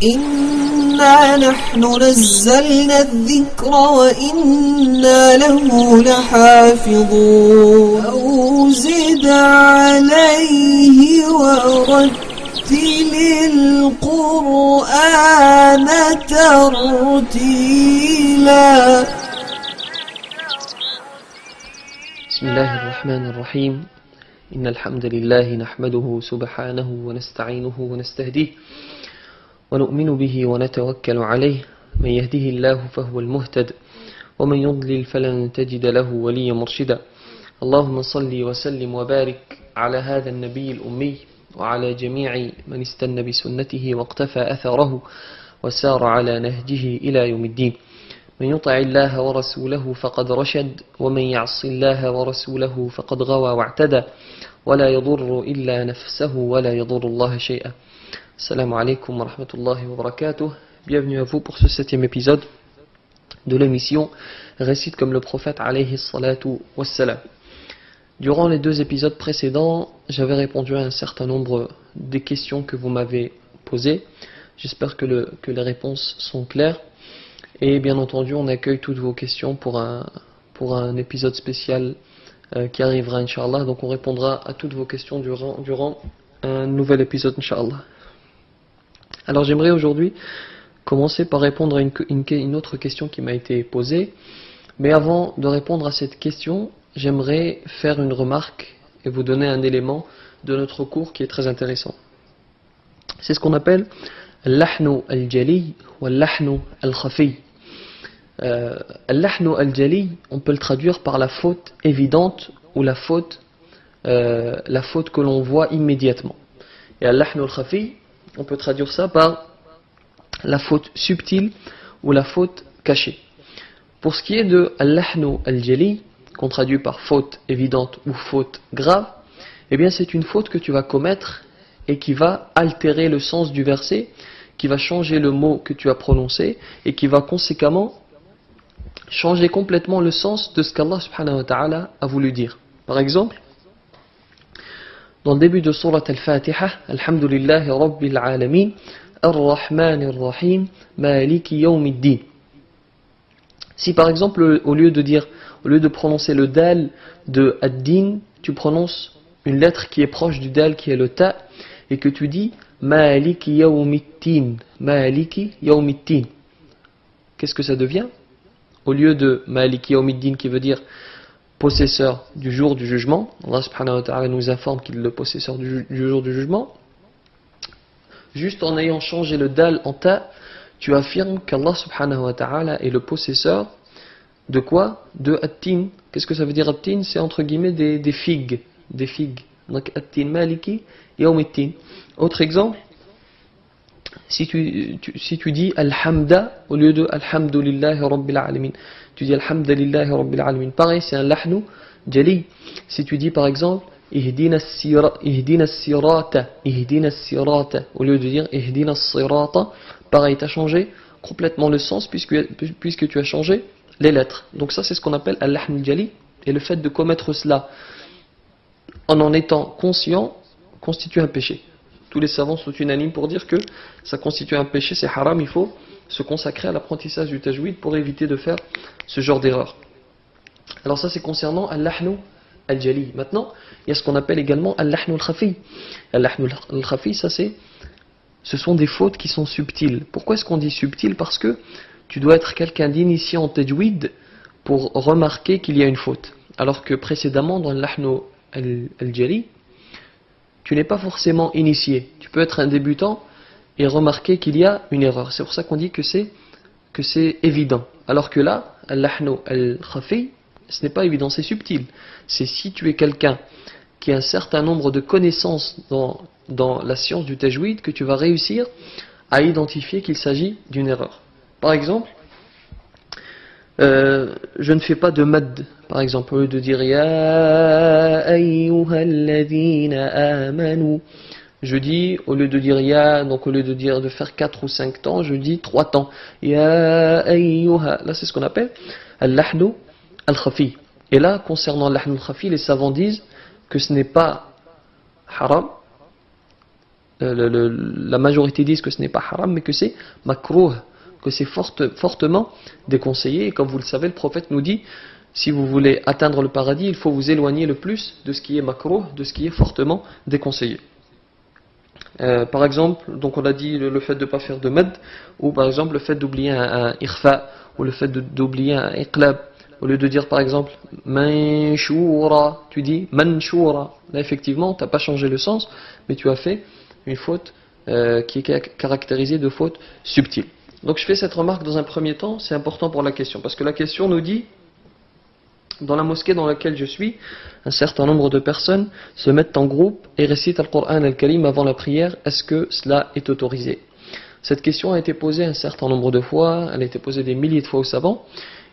إنا نحن نزلنا الذكر وإنا له لحافظون أو زد عليه ورتل القرآن ترتيلا. بسم الله الرحمن الرحيم. إن الحمد لله نحمده سبحانه ونستعينه ونستهديه ونؤمن به ونتوكل عليه. من يهده الله فهو المهتد ومن يضلل فلن تجد له وليا مرشدا. اللهم صل وسلم وبارك على هذا النبي الأمي وعلى جميع من استنى بسنته واقتفى أثره وسار على نهجه إلى يوم الدين. من يطع الله ورسوله فقد رشد ومن يعص الله ورسوله فقد غوى واعتدى ولا يضر إلا نفسه ولا يضر الله شيئا. Assalamu alaikum wa rahmatullahi wa barakatuh. Bienvenue à vous pour ce 7e épisode de l'émission Récite comme le prophète alayhi salatu wassalam. Durant les 2 épisodes précédents, j'avais répondu à un certain nombre des questions que vous m'avez posées. J'espère que les réponses sont claires. Et bien entendu, on accueille toutes vos questions pour un épisode spécial qui arrivera, Inch'Allah. Donc on répondra à toutes vos questions durant un nouvel épisode, Inch'Allah. Alors j'aimerais aujourd'hui commencer par répondre à une autre question qui m'a été posée. Mais avant de répondre à cette question, j'aimerais faire une remarque et vous donner un élément de notre cours qui est très intéressant. C'est ce qu'on appelle al-lahnu al-jali ou al-lahnu al-khafi. Al-lahnu al-jali, on peut le traduire par la faute évidente ou la faute que l'on voit immédiatement. Et al-lahnu al-khafi, on peut traduire ça par la faute subtile ou la faute cachée. Pour ce qui est de al-lahnu al-jali, qu'on traduit par faute évidente ou faute grave, eh bien c'est une faute que tu vas commettre et qui va altérer le sens du verset, qui va changer le mot que tu as prononcé et qui va conséquemment changer complètement le sens de ce qu'Allah subhanahu wa ta'ala a voulu dire. Par exemple, dans le début de Surat Al-Fatiha, Alhamdulillahi Rabbil Alamin, Ar-Rahman Ar-Rahim, Maliki Yawmiddin. Si par exemple, au lieu de prononcer le dal de ad-din, tu prononces une lettre qui est proche du dal, qui est le ta, et que tu dis Maliki Yawmiddin, Maliki Yawmiddin. Qu'est-ce que ça devient? Au lieu de Maliki Yawmiddin qui veut dire possesseur du jour du jugement, Allah subhanahu wa ta'ala nous informe qu'il est le possesseur du jour du jugement. Juste en ayant changé le dal en ta, tu affirmes qu'Allah subhanahu wa ta'ala est le possesseur de quoi? De at-tin. Qu'est-ce que ça veut dire at-tin? C'est entre guillemets des figues. Des figues. Donc at-tin maliki yawmiddin. Autre exemple, si tu dis Alhamda au lieu de Alhamdulillahi Rabbil Alamin, tu dis Alhamdulillahi Rabbil Alamin. Pareil, c'est un lahnu jali. Si tu dis par exemple Ihdina sirata, au lieu de dire Ihdina sirata, pareil, tu as changé complètement le sens puisque tu as changé les lettres. Donc ça, c'est ce qu'on appelle al-lahnu jali. Et le fait de commettre cela en étant conscient constitue un péché. Tous les savants sont unanimes pour dire que ça constitue un péché, c'est haram, il faut se consacrer à l'apprentissage du tajwid pour éviter de faire ce genre d'erreur. Alors ça c'est concernant al-lahnu al-jali. Maintenant, il y a ce qu'on appelle également al-lahnu al-khafi. Al-lahnu al-khafi, ce sont des fautes qui sont subtiles. Pourquoi est-ce qu'on dit subtil? Parce que tu dois être quelqu'un d'initié en tajwid pour remarquer qu'il y a une faute. Alors que précédemment, dans al-lahnu al-jali, tu n'es pas forcément initié. Tu peux être un débutant et remarquer qu'il y a une erreur. C'est pour ça qu'on dit que c'est évident. Alors que là, al-lahnu al-khafi, ce n'est pas évident, c'est subtil. C'est si tu es quelqu'un qui a un certain nombre de connaissances dans la science du tajwid que tu vas réussir à identifier qu'il s'agit d'une erreur. Par exemple, je ne fais pas de mad, par exemple, au lieu de dire Ya ayyuhalladhina amanu, je dis, au lieu de dire Ya, donc au lieu de faire 4 ou 5 temps, je dis 3 temps. Ya ayyuha, là c'est ce qu'on appelle al-lahnu al-khafi. Et là, concernant al-lahnu al-khafi, les savants disent que ce n'est pas haram, la majorité disent que ce n'est pas haram, mais que c'est makrouh, que c'est fortement déconseillé. Et comme vous le savez, le prophète nous dit, si vous voulez atteindre le paradis, il faut vous éloigner le plus de ce qui est makrouh, de ce qui est fortement déconseillé. Par exemple, donc on a dit le fait de ne pas faire de mad, ou par exemple le fait d'oublier un ikhfa, ou le fait d'oublier un iqlab. Au lieu de dire par exemple manshura, tu dis manshura. Là effectivement, tu n'as pas changé le sens, mais tu as fait une faute qui est caractérisée de faute subtile. Donc je fais cette remarque dans un premier temps, c'est important pour la question, parce que la question nous dit, dans la mosquée dans laquelle je suis, un certain nombre de personnes se mettent en groupe et récitent le Coran al-Karim avant la prière, est-ce que cela est autorisé? Cette question a été posée un certain nombre de fois, elle a été posée des milliers de fois aux savants,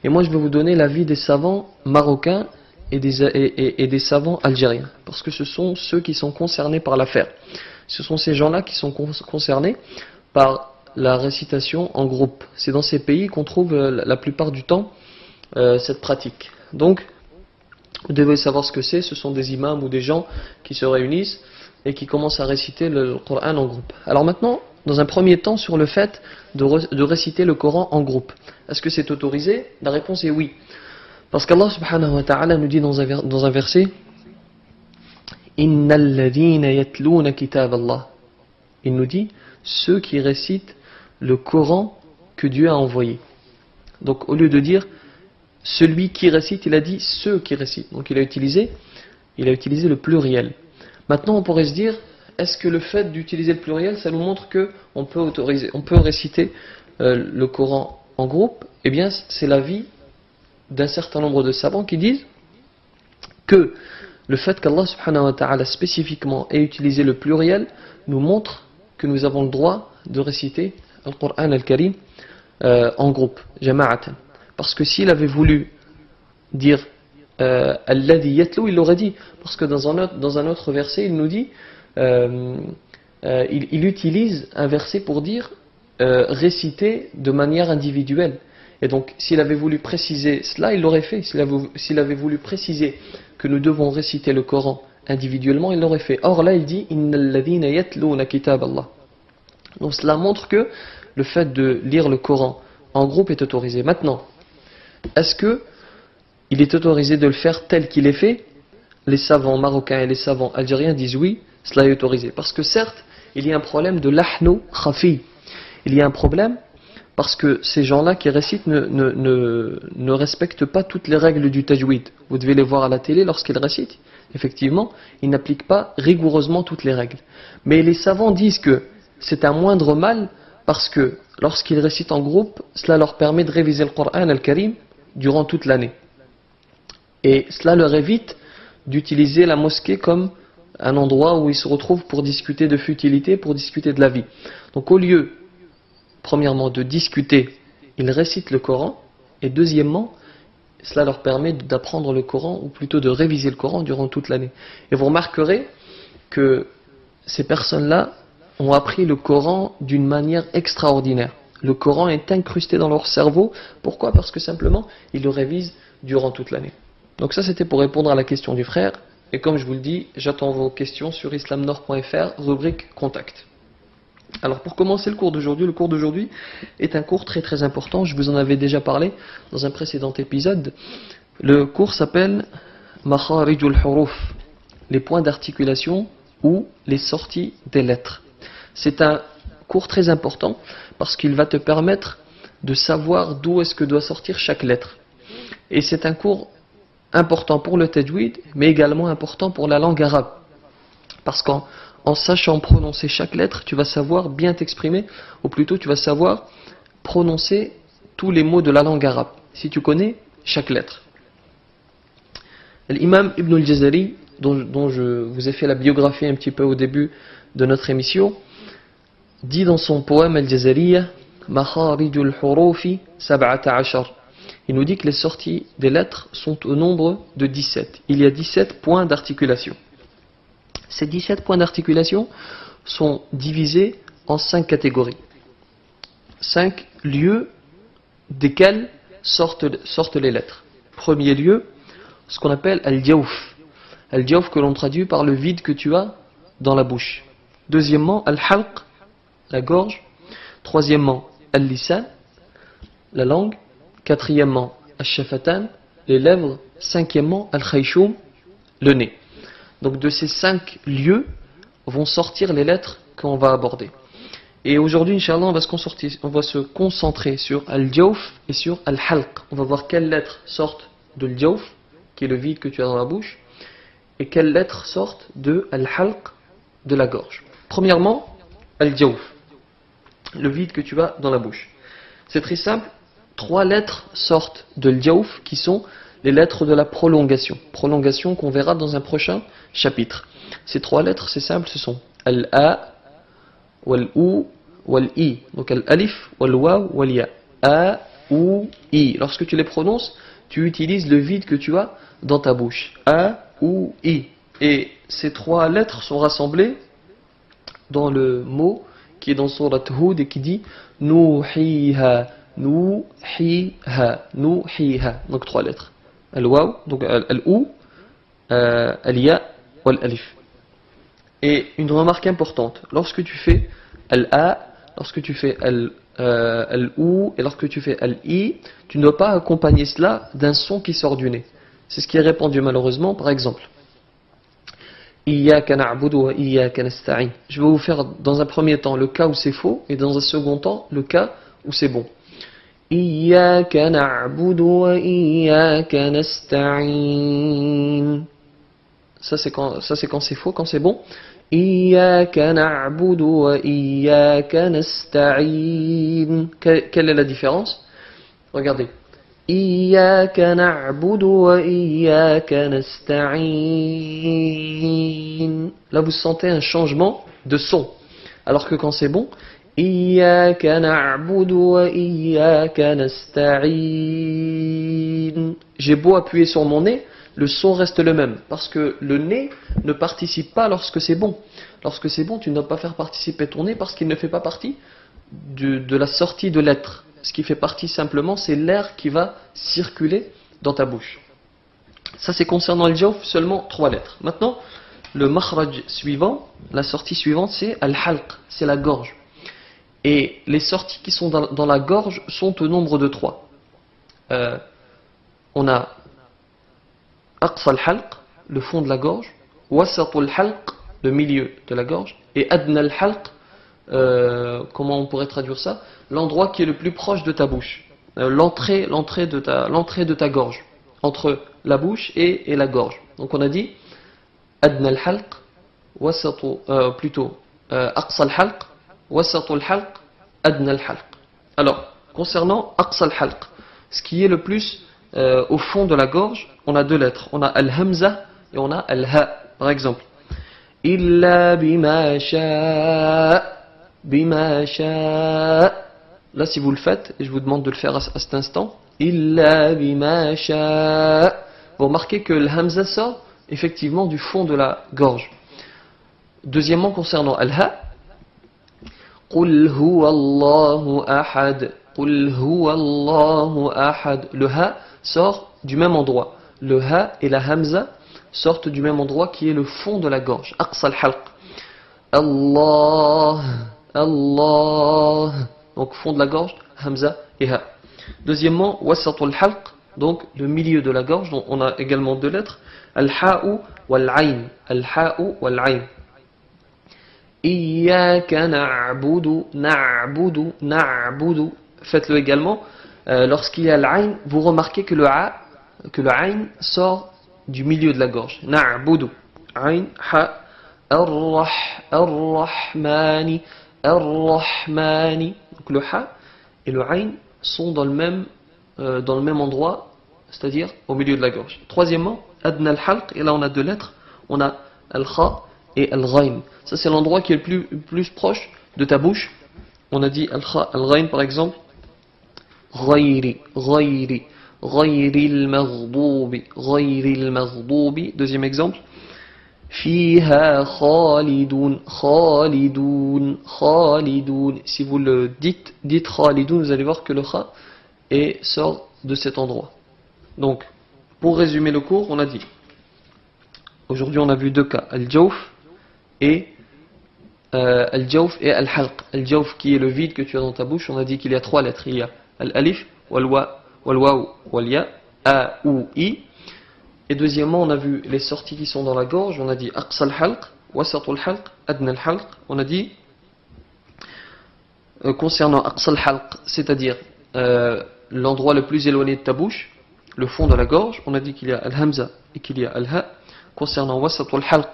et moi je vais vous donner l'avis des savants marocains et des savants algériens, parce que ce sont ceux qui sont concernés par l'affaire. Ce sont ces gens-là qui sont concernés par la récitation en groupe. C'est dans ces pays qu'on trouve la plupart du temps cette pratique. Donc, vous devez savoir ce que c'est. Ce sont des imams ou des gens qui se réunissent et qui commencent à réciter le Coran en groupe. Alors maintenant, dans un premier temps, sur le fait de réciter le Coran en groupe. Est-ce que c'est autorisé? La réponse est oui. Parce qu'Allah subhanahu wa ta'ala nous dit dans un verset, Innal ladhina yatluna kitab Allah. Il nous dit ceux qui récitent le Coran que Dieu a envoyé. Donc au lieu de dire celui qui récite, il a dit ceux qui récitent. Donc il a utilisé le pluriel. Maintenant on pourrait se dire, est-ce que le fait d'utiliser le pluriel, ça nous montre qu'on peut réciter le Coran en groupe? Eh bien c'est l'avis d'un certain nombre de savants qui disent que le fait qu'Allah subhanahu wa ta'ala spécifiquement ait utilisé le pluriel nous montre que nous avons le droit de réciter le Coran al-Karim en groupe, jama'atan. Parce que s'il avait voulu dire alladhi yatlu, il l'aurait dit. Parce que dans un autre verset, il nous dit, il utilise un verset pour dire réciter de manière individuelle. Et donc, s'il avait voulu préciser cela, il l'aurait fait. S'il avait voulu préciser que nous devons réciter le Coran individuellement, il l'aurait fait. Or là, il dit innal ladhina yatluna kitab Allah. Donc cela montre que le fait de lire le Coran en groupe est autorisé. Maintenant, est-ce que il est autorisé de le faire tel qu'il est fait? Les savants marocains et les savants algériens disent oui, cela est autorisé. Parce que certes, il y a un problème de lahnu khafi. Il y a un problème parce que ces gens-là qui récitent ne respectent pas toutes les règles du tajwid. Vous devez les voir à la télé lorsqu'ils récitent. Effectivement, ils n'appliquent pas rigoureusement toutes les règles. Mais les savants disent que c'est un moindre mal parce que lorsqu'ils récitent en groupe, cela leur permet de réviser le Coran al-Karim durant toute l'année. Et cela leur évite d'utiliser la mosquée comme un endroit où ils se retrouvent pour discuter de futilité, pour discuter de la vie. Donc au lieu, premièrement, de discuter, ils récitent le Coran, et deuxièmement, cela leur permet d'apprendre le Coran, ou plutôt de réviser le Coran durant toute l'année. Et vous remarquerez que ces personnes-là ont appris le Coran d'une manière extraordinaire. Le Coran est incrusté dans leur cerveau. Pourquoi? Parce que simplement, ils le révisent durant toute l'année. Donc ça, c'était pour répondre à la question du frère. Et comme je vous le dis, j'attends vos questions sur islamnord.fr, rubrique contact. Alors pour commencer le cours d'aujourd'hui est un cours très très important. Je vous en avais déjà parlé dans un précédent épisode. Le cours s'appelle Makharijul Huruf, les points d'articulation ou les sorties des lettres. C'est un cours très important parce qu'il va te permettre de savoir d'où est-ce que doit sortir chaque lettre. Et c'est un cours important pour le tajwid, mais également important pour la langue arabe. Parce qu'en sachant prononcer chaque lettre, tu vas savoir bien t'exprimer, ou plutôt tu vas savoir prononcer tous les mots de la langue arabe, si tu connais chaque lettre. L'imam Ibn al-Jazari, dont je vous ai fait la biographie un petit peu au début de notre émission, dit dans son poème Al-Jazariya, Makharijul Hurufi sab'ata ashar. Il nous dit que les sorties des lettres sont au nombre de 17. Il y a 17 points d'articulation. Ces 17 points d'articulation sont divisés en 5 catégories. 5 lieux desquels sortent les lettres. Premier lieu, ce qu'on appelle al-jawf. Al-jawf que l'on traduit par le vide que tu as dans la bouche. Deuxièmement, al-halq, la gorge. Troisièmement, al-lisan, la langue. Quatrièmement, al-shafatan, les lèvres. Cinquièmement, al-khayshum, le nez. Donc de ces 5 lieux vont sortir les lettres qu'on va aborder. Et aujourd'hui, Inch'Allah, on va se concentrer sur al-jawf et sur al-halq. On va voir quelles lettres sortent de al-jawf, qui est le vide que tu as dans la bouche, et quelles lettres sortent de al-halq, de la gorge. Premièrement, al-jawf, le vide que tu as dans la bouche. C'est très simple, 3 lettres sortent de al-jawf qui sont les lettres de la prolongation. Prolongation qu'on verra dans un prochain chapitre. Ces 3 lettres, c'est simple, ce sont al-a, wal-ou, wal-i. Donc al-alif, wal-waw, wal-ya. A, ou, i. Lorsque tu les prononces, tu utilises le vide que tu as dans ta bouche. A, ou, i. Et ces 3 lettres sont rassemblées dans le mot qui est dans Surat Hud et qui dit Nuhiha, Nuhiha, Nuhiha. Donc 3 lettres. Al-waw, donc al-ou, al-ya, wal-alif. Et une remarque importante, lorsque tu fais al-a, lorsque tu fais al-ou et lorsque tu fais al-i, tu ne dois pas accompagner cela d'un son qui sort du nez. C'est ce qui est répandu malheureusement. Par exemple, Iyyaka na'budu wa iyyaka nasta'in. Je vais vous faire dans un premier temps le cas où c'est faux et dans un second temps le cas où c'est bon. Iyyaka na'budu wa iyyaka nasta'in. Ça c'est quand c'est faux, quand c'est bon. Iyyaka na'budu wa iyyaka nasta'in. Quelle est la différence? Regardez. Iyyaka na'budu wa iyyaka nasta'in. Là vous sentez un changement de son. Alors que quand c'est bon, Iyyaka na'budu wa iyyaka nasta'in. J'ai beau appuyer sur mon nez, le son reste le même, parce que le nez ne participe pas lorsque c'est bon. Lorsque c'est bon, tu ne dois pas faire participer ton nez parce qu'il ne fait pas partie de la sortie de l'être. Ce qui fait partie simplement, c'est l'air qui va circuler dans ta bouche. Ça c'est concernant le jawf, seulement 3 lettres. Maintenant, le makhraj suivant, la sortie suivante, c'est al-halq, c'est la gorge. Et les sorties qui sont dans la gorge sont au nombre de 3. On a aqsa al-halq, le fond de la gorge, wasat al-halq, le milieu de la gorge, et adna al-halq, comment on pourrait traduire ça? L'endroit qui est le plus proche de ta bouche, l'entrée de ta gorge, entre la bouche et la gorge. Donc on a dit adna al-halq, aqsa al-halq, wasat al-halq, adna al-halq. Alors, concernant aqsa al-halq, ce qui est le plus au fond de la gorge, on a 2 lettres. On a al-hamza et on a al-ha. Par exemple, illa bima sha'a, bima sha'a. Là, si vous le faites, et je vous demande de le faire à cet instant, illa bima sha'a, vous remarquez que al-hamza sort effectivement du fond de la gorge. Deuxièmement, concernant al-ha, qul huwa Allahu ahad, qul huwa Allahu ahad. Le ha sort du même endroit. Le ha et la hamza sortent du même endroit qui est le fond de la gorge. Aqsa al-halq. Allah, Allah. Donc fond de la gorge, hamza et ha. Deuxièmement, wasatul halq, donc le milieu de la gorge, dont on a également 2 lettres. Al-ha'u wal-ayn. Al-ha'u wal-ayn. Iyyaka na'budu, na'budu, na'budu. Faites-le également. Lorsqu'il y a l'ayn, vous remarquez que le ayn sort du milieu de la gorge. Na'budu. Ayn, ha, ar-rahmani, ar-rahmani. Donc le ha et le ayn sont dans le même endroit, c'est-à-dire au milieu de la gorge. Troisièmement, adna al-halq, et là on a 2 lettres. On a al-kha et al-ghayn. Ça c'est l'endroit qui est le plus proche de ta bouche. On a dit al-kha, al-ghayn par exemple. Ghayri, ghayri, ghayri al-maghdubi, ghayri al-maghdubi. Deuxième exemple. Fiha khalidun, khalidun, khalidun. Si vous le dites khalidun, vous allez voir que le kha sort de cet endroit. Donc, pour résumer le cours, on a dit. Aujourd'hui, on a vu 2 cas. Al-jawf et al-jawf et al-halq. Al-jawf qui est le vide que tu as dans ta bouche, on a dit qu'il y a 3 lettres. Il y a al-alif, wal-wa, wal-waw, wal-ya, a, ou, i. Et deuxièmement, on a vu les sorties qui sont dans la gorge, on a dit aqsa al-halq, wasat al-halq, adna al-halq. On a dit concernant aqsa al-halq, c'est-à-dire l'endroit le plus éloigné de ta bouche, le fond de la gorge, on a dit qu'il y a al-hamza et qu'il y a al-ha. Concernant wasat al-halq,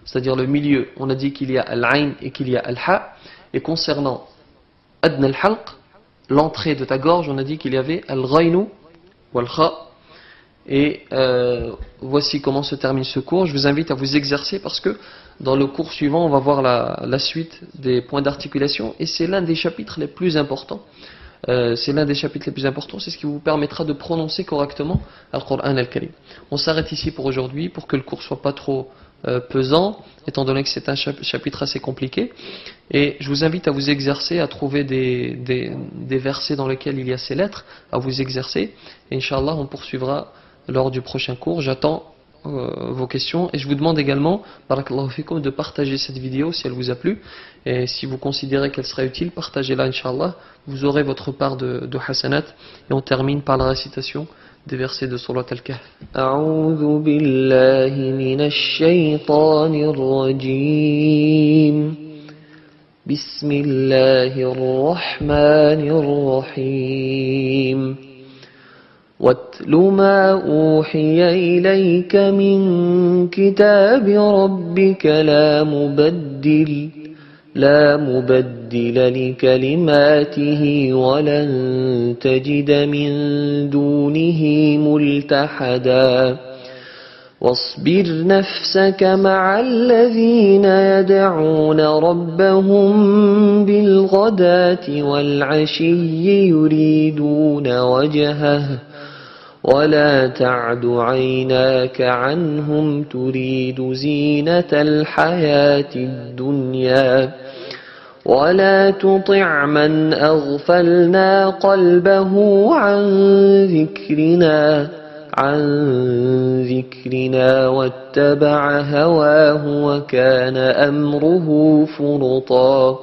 c'est-à-dire le milieu, on a dit qu'il y a al-ayn et qu'il y a al-ha. Et concernant adna al-halq, l'entrée de ta gorge, on a dit qu'il y avait al-ghaynu wal-kha. Et voici comment se termine ce cours. Je vous invite à vous exercer parce que dans le cours suivant, on va voir la suite des points d'articulation et c'est l'un des chapitres les plus importants. C'est ce qui vous permettra de prononcer correctement Al-Qur'an Al-Karim. On s'arrête ici pour aujourd'hui pour que le cours soit pas trop pesant, étant donné que c'est un chapitre assez compliqué. Et je vous invite à vous exercer, à trouver des versets dans lesquels il y a ces lettres, à vous exercer. Et Inch'Allah, on poursuivra lors du prochain cours. J'attends vos questions et je vous demande également, barakallahu fikum, de partager cette vidéo si elle vous a plu et si vous considérez qu'elle sera utile, partagez-la Inch'Allah, vous aurez votre part de hasanat et on termine par la récitation des versets de Surat Al-Kahf. A'udhu billahi minash shaytanir rajim. Bismillahir rahmanir rahim. واتل ما أوحي إليك من كتاب ربك لا مبدل لكلماته ولن تجد من دونه ملتحدا واصبر نفسك مع الذين يدعون ربهم بالغداة والعشي يريدون وجهه ولا تعد عيناك عنهم تريد زينة الحياة الدنيا ولا تطع من أغفلنا قلبه عن ذكرنا واتبع هواه وكان أمره فرطا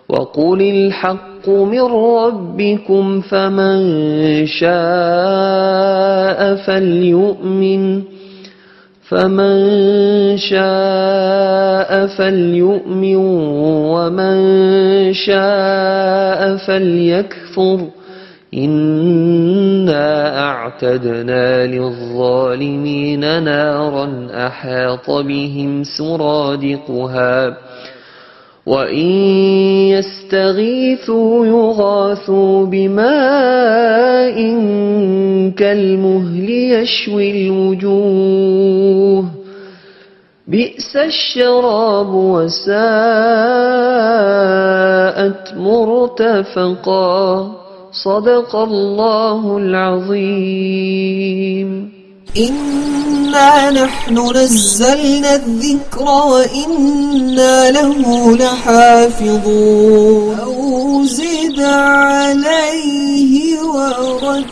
وقل الحق من ربكم فمن شاء فليؤمن ومن شاء فليكفر إنا أعتدنا للظالمين نارا أحاط بهم سرادقها وإن يستغيثوا يغاثوا بماء كالمهل يشوي الوجوه بئس الشراب وساءت مرتفقا صدق الله العظيم. إنا نحن نزلنا الذكر وإنا له لحافظون أو زد عليه ورد